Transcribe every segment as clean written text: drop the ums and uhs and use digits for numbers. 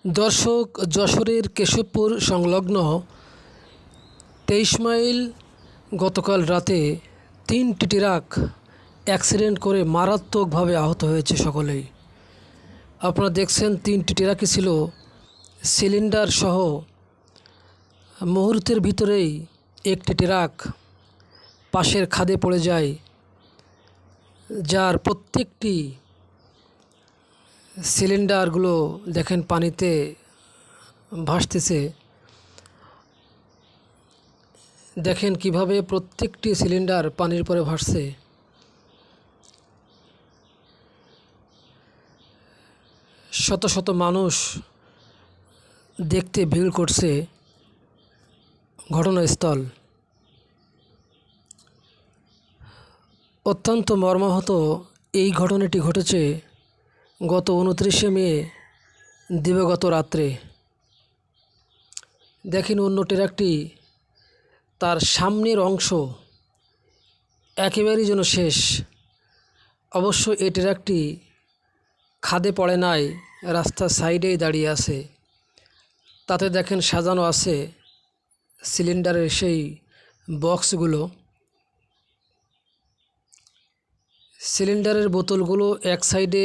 দর্শক, যশোরের কেশবপুর সংলগ্ন 23 মাইল গতকাল রাতে 3টি ট্রাক অ্যাক্সিডেন্ট করে মারাত্মকভাবে আহত হয়েছে সকলেই। আপনারা দেখছেন 3টি ট্রাকই ছিল সিলিন্ডার সহ। মুহূর্তের ভিতরেই একটি ট্রাক পাশের খাদে পড়ে যায়, যার প্রত্যেকটি সিলিন্ডারগুলো দেখেন পানিতে ভাসতেছে। দেখেন কিভাবে প্রত্যেকটি সিলিন্ডার পানির পরে ভাসছে। শত শত মানুষ দেখতে ভিড় করছে ঘটনাস্থল। অত্যন্ত মর্মাহত এই ঘটনাটি ঘটেছে গত 29শে মে দিবাগত রাত্রে। দেখেন অন্য ট্রাকটি তার সামনের অংশ একেবারেই যেন শেষ। অবশ্য এই ট্রাকটি খাদে পড়ে নাই, রাস্তার সাইডেই দাঁড়িয়ে আছে। তাতে দেখেন সাজানো আছে সিলিন্ডারের সেই বক্সগুলো। সিলিন্ডারের বোতলগুলো এক সাইডে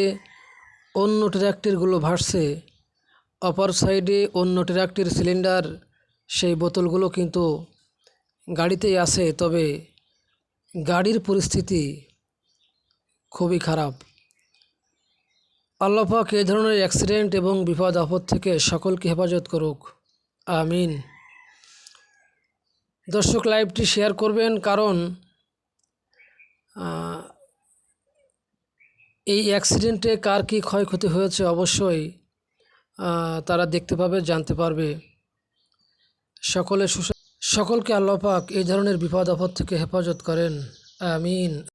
অন্য ট্রাকটিরগুলো ভাসছে, অপর সাইডে অন্য ট্রাকটির সিলিন্ডার সেই বোতলগুলো কিন্তু গাড়িতেই আছে। তবে গাড়ির পরিস্থিতি খুবই খারাপ। আল্লাহ পাক এই ধরনের অ্যাক্সিডেন্ট এবং বিপদ আপদ থেকে সকলকে হেফাজত করুক, আমিন। দর্শক, লাইভটি শেয়ার করবেন, কারণ এই অ্যাক্সিডেন্টে কার কী ক্ষয়ক্ষতি হয়েছে অবশ্যই তারা দেখতে পাবে, জানতে পারবে। সকলকে আল্লাহ পাক এই ধরনের বিপদ আপদ থেকে হেফাজত করেন, আমিন।